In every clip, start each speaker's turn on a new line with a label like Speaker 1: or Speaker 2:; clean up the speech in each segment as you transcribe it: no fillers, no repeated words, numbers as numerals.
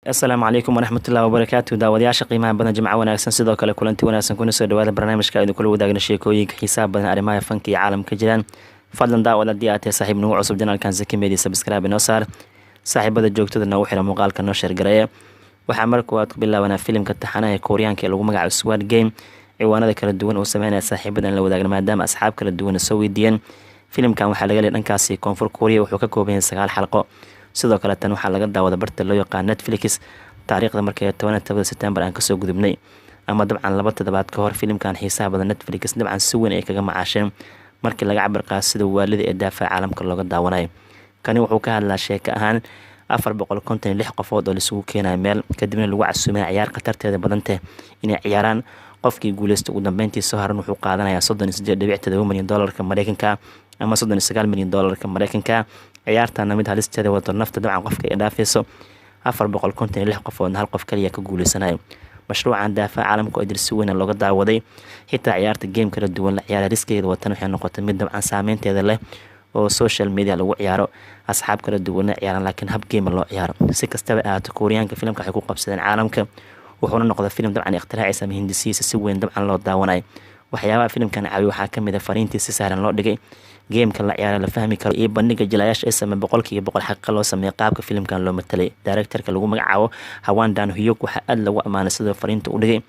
Speaker 1: asalaamu calaykum waraxmatullahi wabarakaatu daawadayaasha qiimaha badan jimco wanaagsan sidoo kale kulanti wanaagsan kuna soo dhawaada barnaamijka aynu kula wadaagna sheekooyinka xiisaha badan arrimaha fanka iyo caalamka jiraan fadlan daawad haddii aad tahay saaxiib nagu cusub janaalkan zaki media subscribe inoo saar saaxiibada joogtada noogu xira muuqaalka noo sheergareeya waxaa marka koowaad ku bilaabanaa filimka taxanaha ee kooriyaanka ee lagu magacaabo Squid Game ciwaanada kala duwan oo sameynaya saaxiibadan la wadaagna maadaama asxaab kala duwan soo weydiiyeen filimkan waxaa laga leeyahay dhankaasi koonfur kooriya wuxuu ka kooban yahay 9 xalqo sidoo kale tan waxaa laga daawada barta loo yaqaan Netflix taariikhda markay 17 September aan kasoo gudubnay ama dabcan 2 toddobaad ka hor filimkan xiisaha badan Netflix dabcan si weyn ay kaga macaasheen markii laga cabir qaas sida waalida ee daafaca caalamka looga daawanayo kani wuxuu ka hadlaa sheeko ahaan 456 qofood oo la isugu keenay meel kadibna lagu casuumay ciyaar qatarteeda badantay inay ciyaaraan qofkii guuleysta ugu dambeyntii soo haran wuxuu qaadanayaa 38.7 milyan doolarka Mareykanka ama 39 milyan doolarka Mareykanka ciyaartana mid halisteeda wado nafta dabcan qofka ay dhaafayso 456 qofood hal qof kaliya ka guuleysanayo mashruucan daafaca caalamka oo dirsi weyn looga daawaday xitaa ciyaarta game kala duwan la ciyaar riskeeda watan waxay noqotay mid dabcan saameynteeda leh oo social media lagu ciyaaro asxaab kala duwan ciyaaraan laakiin hab game loo ciyaaro si kastaba aad kooriyaanka filimka waxay ku qabsadeen caalamka wuxuuna noqday filim dabcan ikhtiraacisa hindisiisa si weyn dabcan loo daawanay waxyaabaha filimkan caawiyo waxaa kamid ah fariintii si sahlan loo dhigay geemka la ciyaaro la fahmi karo iyo bandhiga jilayaasha ay sameeyay boqolkiiba boqol xaqiiqo loo sameeyay qaabka filimkan loo matalay directorka lagu magacaabo Hwan Dan-hyuk waxa aad lagu amaanay sidoo fariinta u dhigay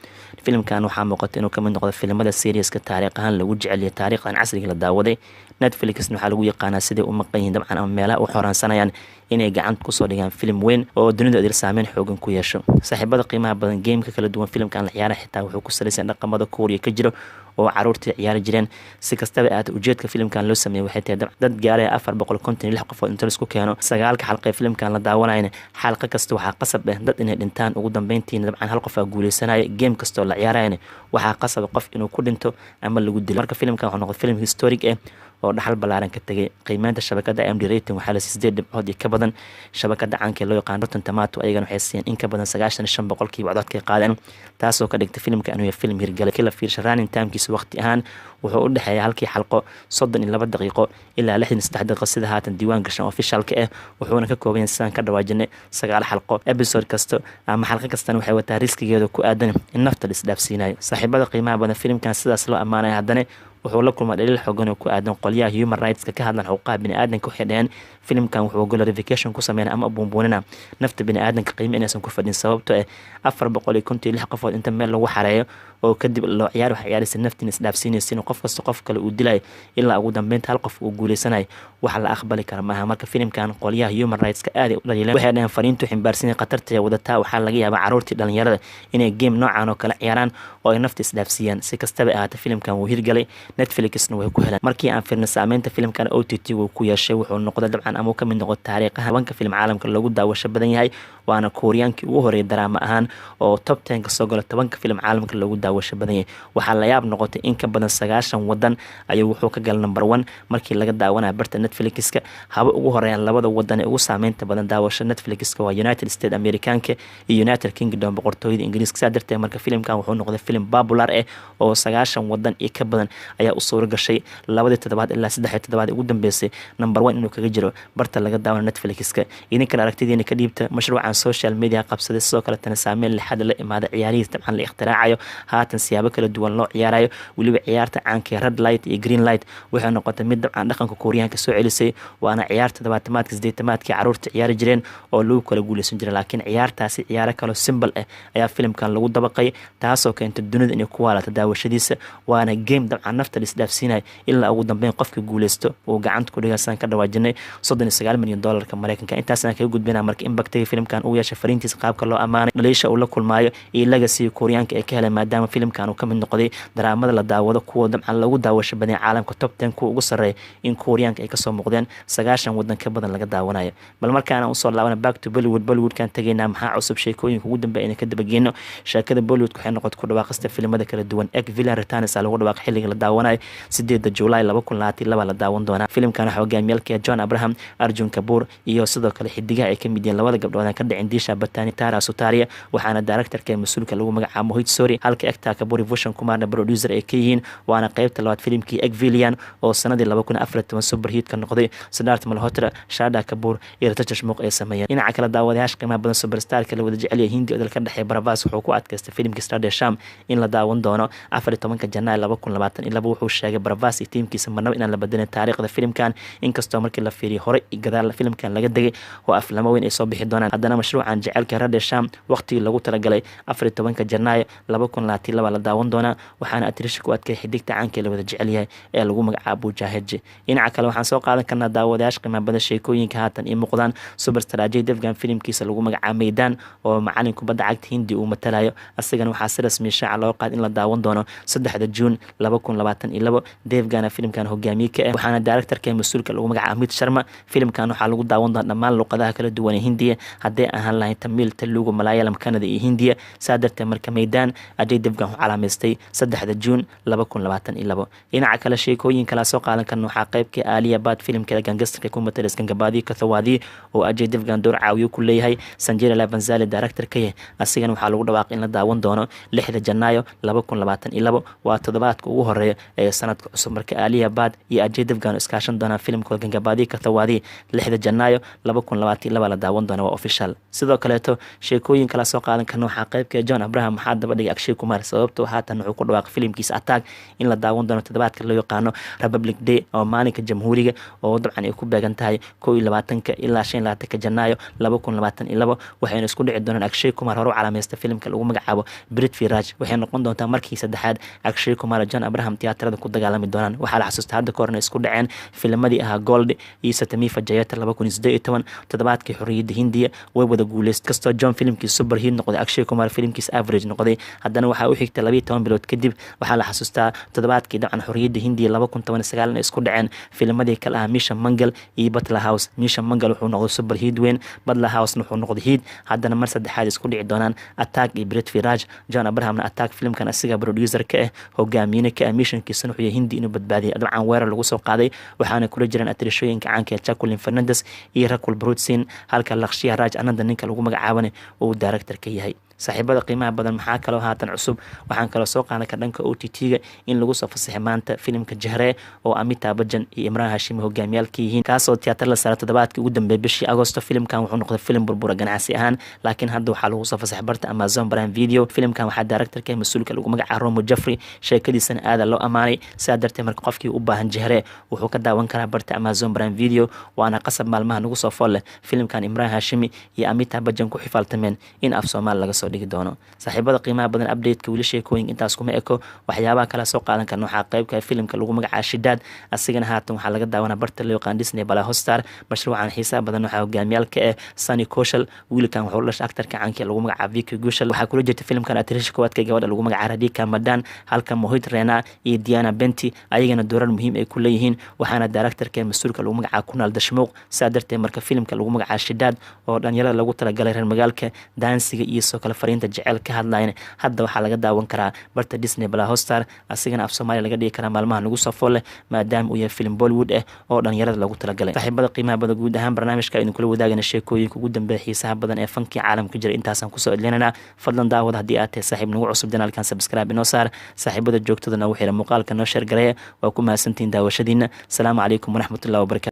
Speaker 1: filimkan waxaa muuqata inuu kamid noqdo filimada serious-ka taariikh ahaan lagu jecel yahay taariikhdan casriga la daawaday Netflix waxaa lagu yaqaanaa sidii u maqan yihiin dabcan ama meelaha u xoraansanayaan inay gacanta ku soo dhigaan filim weyn oo dunida idil saameyn xoogan ku yeesho saaxiibada qiimaha badan geemka kala duwan filimkan la ciyaara xitaa wuxuu ku salaysan dhaqamada Kooriya ka jiro oo caruurtii ciyaari jireen si kastaba aad ujeedka filimkan loo sameeyay waxay tahay dad gaaray 456 qofood inta isku keeno 9 xalqo filimkan la daawanayna xalqa kasta waxaa qasab ah dad inay dhintaan ugu dambeyntii dabcan hal qof aa guuleysanaya game kasta oo la ciyaarayna waxaa qasab qof inuu ku dhinto ama lagu dilo marka filimkan wuxuu noqday filim historic ah oo dhaxal balaaran ka tagay qiimeynta shabakada IMDb rating waxaa la 8 dhibcood ka badan shabakada caanka loo yaqaan Rotten Tomatoes ayagana waxay siiyeen in ka badan 95% codadka qaadeen taasoo ka dhigtay filimka inuu yahay filim hirgalay kala fiirsho running time-kiisa waqti ahaan wuxuu u dhaxeeyaa halkii xalqo 32 daqiiqo ilaa 63 daqiiqo sida haatan diiwaan gashan official-ka ah wuxuuna ka kooban yahay sidaan ka dhawaajinay 9 xalqo episode kasta ama xalqo kastana waxay wataa riskigeeda ku aadan in nafta la isdhaafsiinayo saaxiibada qiimaha badan filimkan sidaas loo amaanay haddana wuxuu la kulmay dhaliil xooggan oo ku aadan qolyaha human rights-ka ka hadlan xuquuqaha bini'aadanka waxay dhaheen filimkan wuxuu glorification ku sameynaa ama buunbuunina nafta bini'aadanka qiimo inaysan ku fadhin sababtoo ah 456 qofood inta meel lagu xareeyo oo kadib loo ciyaar wax ciyaaraysa naftiina isdhaafsiinaysa in qof kasta qof kale uu dilay ilaa ugu dambeynta hal qof uu guuleysanayo waxa la aqbali kara maaha marka filimkan qolyaha human rights-ka aad u dhaliileen waxay dhaheen fariintu ximbaarsan qatarta wadataa waxaa laga yaabaa caruurtii dhalinyarada inay game noocan oo kale ciyaaraan oo ay nafta isdhaafsiiyaan si kastaba ahaatee filimkan wuu hirgalay Netflixna way ku heleen markii aan fiirnay saameynta filimkan OTT uu ku yeeshay wuxuu noqday dabcan ama ka mid noqday taariikhaha banka filim caalamka lagu daawasho badan yahay waana kooriyaankii ugu horeeyay drama ahaan oo top 10 ka soo gala 10 filim caalamka lagu daawasho badan yahay waxaa la yaab noqotay in ka badan 9 wadan ayuu wuxuu ka galay number 1 markii laga daawanayo barta Netflix-ka haba ugu horeeyaan labada wadan ee ugu saameynta badan daawasho Netflix-ka waa United States Americanka iyo United Kingdom boqortooyada Ingiriiska sadartay marka filimkan wuxuu noqday filim popular ah oo 9 wadan iyo ka badan ayaa u soo gashay 2 toddobaad ilaa 3 toddobaad ugu dambeysay number 1 inuu kaga jiro barta laga daawanayo Netflix-ka idinka aragtidiina ka dhiibta mashruucan social media qabsaday sidoo kale tan saameyn lixad la imaada ciyaarihiisa dabcan la ikhtiraacay haatan siyaabo kala duwan loo ciyaarayo waliba ciyaarta caanka red light iyo green light waxay noqotay mid dabcan dhaqanka Kooriyaanka soo celisay waana ciyaarta 7-maadka 8-maadka caruurta ciyaari jireen oo lagu kala guuleysan jiray laakiin ciyaartaasi ciyaaro kale simple ah ayaa filimkan lagu dabaqay taasoo keentay dunida inay ku waalata daawashadiisa waana game dabcan nafta isdhaafsiinay ilaa ugu dambeyn qofka guuleysto oo gacanta ku dhigaysan ka dhawaajinay 39 milyan doolarka Mareykanka intaasna kaga gudbina marka impact-ga filimkan uu yeeshay fariintiisa qaabka loo amaanay dhaliisha uu la kulmaayo iyo legacy Kooriyaanka ee ka helay maadaama filimkan uu ka mid noqday daraamada la daawado kuwa dabcan lagu daawasho badan caalamka top 10 kuwa ugu sareeya in Kooriyaanka ay ka soo muuqdeen 9 wadan ka badan laga daawanayo bal markaana u soo laabana back to Bollywood kan tagaynaa maxaa cusub sheekooyinka ugu dambeeyay ka daba geeno sheekada Bollywood waxay noqotay ku dhawaaqista filimada kala duwan ek villain returns lagu dhawaaq xilliga la daawanay daawanay 8 July 2022 la daawan doona filimkan waxa hogaamiyalka John Abraham Arjun Kapoor iyo sidoo kale xidigaha ay ka mid yihiin labada gabdhood ka dhicin Disha Patani Tara Sutaria waxaana directorka mas'uulka lagu magacaabo Mohit Sori halka actor Kapoor Bhushan Kumar producer ay ka yihiin waana qaybta labaad filimkii Egvilian oo sanadii 2014 super hit ka noqday Siddharth Malhotra Shraddha Kapoor iyo Ritesh Deshmukh ay sameeyeen dhinaca kale daawadayaasha qiimaha badan superstar kala wada jecel yahay Hindi oo dalka dhaxay Bravas wuxuu ku adkaystay filimkii Stade Sham in la daawan doono 14 Janaayo 2022 wuxuu sheegay Bravas iyo tiimkiisa marnaba inaan la bedelin taariikhda filimkan inkastoo markii la fiiriyo hore gadaal filimkan laga degay oo aflamo weyn ay soo bixi doonaan haddana mashruucan jecelka Stade Sham waqtigii lagu talagalay 14 Janaayo 2022 la daawan doona waxaana atirish ku adkay xidigta caanka la wada jecel yahay ee lagu magacaabo Jahaj dhinaca kale waxaan soo qaadan karnaa daawadayaasha qiimaha badan sheekooyinka haatan iyo muuqdaan superstar Ajay Devgan filimkiisa lagu magacaabo Meydaan oo macallin kubadda cagta Hindi uu matalayo asagana waxaa si rasmi shaaca loo qaad in la daawan doono 3 June 2022 Devgan filimkan hogaamiye ka ah waxaana directorka mas'uulka lagu magacaabo Amit Sharma filimkan waxaa lagu daawan doonaa dhammaan luqadaha kala duwan ee Hindiya haddii ahaan lahayn Tamil Telugu Malayalam Kannada iyo Hindiya saadarta marka Meydaan Ajay Devgan wuxuu calaameystay 3 June 2022 dhinaca kale sheekooyin kala soo qaadan karna waxaa qaybka Alia Bhatt filimkeeda gangsterka ku matalaysa Gangabadi Kathawadi oo Ajay Devgan door caawiyo ku leeyahay Sanjay Leela Bhansali directorka asigana waxaa lagu dhawaaqay in la daawan doono 6 Janaayo 2022 waa toddobaadka ugu horeeya ee sanadka cusub marka Alia Bhatt iyo Ajay Devgan iskaashan doona filimkooda Gangabadi Kathawadi 6 Janaayo 2022 la daawan doono waa official sidoo kaleeto sheekooyin kala soo qaadan karna waxaa qaybka John Abraham maxaa daba dhigay Akshay Kumar sababtoo haatan wuxuu ku dhawaaqay filimkiisa Attack in la daawan doono toddobaadka loo yaqaano Republic Day oo maalinka jamhuuriga oo dabcan ay ku beegan tahay 21 ilaa 25 Janaayo 2022 waxayna isku dhici doonaan Akshay Kumar hore u calaameystay filimka lagu magacaabo Prithvi Raj waxay noqon doontaa markii saddexaad Akshay Kumar John Abraham tiyaatarada ku dagaalami doonaan waxaa la xasuustaa hadda ka horna isku dhaceen filamadii ahaa Gold iyo Satamifa Jayata 2018 toddobaadkii xorriyadda Hindiya way wada guuleystay kastoo John filimkiisa super hit noqday Akshay Kumar filimkiisa average noqday haddana waxaa u xigtay 12 bilood kadib waxaa la xasuustaa toddobaadkii dabcan xorriyadda Hindiya 2019 ay isku dhaceen filamadii kale ah Mission Mangal iyo Butler House Mission Mangal wuxuu noqday super hit weyn Butler House wuxuu noqday hit haddana mar saddexaad isku dhici doonaan Attack iyo Prithvi Raj John Abrahamna Attack filimkan asiga producer ka ah hogaamiyana ka ah missionkiisana wuxuu Hindi inuu badbaadiyo dabcan weerar lagu soo qaaday waxaana kula jiraan atirishooyinka caanka ah Jacqueline Fernandez iyo Rakul Brood Singh halka Lakshya Raj Anand ninka lagu magacaabana uu director ka yahay saaxiibada qiimaha badan maxaa kaloo haatan cusub waxaan kala soo qaadan ka dhanka OTT-ga in lagu soo fasaxay maanta filimka Jahre oo Amitabh Bachchan iyo Imran Hashimi hogaamiyalka yihiin kaasoo tiyaatar la saaray toddobaadkii ugu dambeeyay bishii Agoosto filimkan wuxuu noqday filim burbura ganacsi ahaan laakiin hadda waxaa lagu soo fasaxay barta Amazon Prime Video filimkan waxaa directorka mas'uulka lagu magacaabo Romo Jeffrey sheekadiisana aad loo amaanay sidaa darteed marka qofkii u baahan Jahre wuxuu ka daawan karaa barta Amazon Prime Video waana qasab maalmaha nagu soo fool leh filimkan Imran Hashimi iyo Amitabh Bachchan ku xifaaltameen in af Soomaali laga soo dhigi doono saaxiibada qiimaha badan update-ka wili sheekooyin intaas kuma eko waxyaabaha kala soo qaadan karna waxaa qaybka filimka lagu magacaabo Shidaad asigana haatan waxaa laga daawanaa barta loo yaqaan Disney Plus Hotstar mashruucan xiisaha badan waxaa hogaamiyalka ah Sunny Kaushal wiilkan wuxuu dhashay actorka caanka lagu magacaabo Vicky Kaushal waxaa kula jirta filimkan atirish koowaadka gabadha lagu magacaabo Radhika Madan halka Mohit Rana iyo Diana Benti ayagana doorar muhiim ay ku leeyihiin waxaana directorka mas'uulka lagu magacaabo Kunal Deshmukh sidaa darteed marka filimka lagu magacaabo Shidaad oo dhalinyarada lagu talagalay reer magaalka daansiga iyo soo kale fariinta jecel ka hadlayna hadda waxaa laga daawan karaa barta Disney Plus Hotstar asigana af Soomaali laga dhigi karaa maalmaha nagu soo fool leh maadaama uu yahay film Bollywood ah oo dhalinyarada lagu talagalay saaxiibada qiimaha badan guud ahaan barnaamijka aynu kula wadaagana sheekooyinka ugu dambeeya xiisaha badan ee fankii caalamka jira intaasaan kusoo edlinana fadlan daawada haddii aad tahay saaxiib nagu cusub janaalkan subscribe inoo saar saaxiibada joogtada nagu xira muuqaalka noo sheer gareeya waa ku mahadsantihiin daawashadiina asalaamu calaykum waraxmatullahi wabarakatu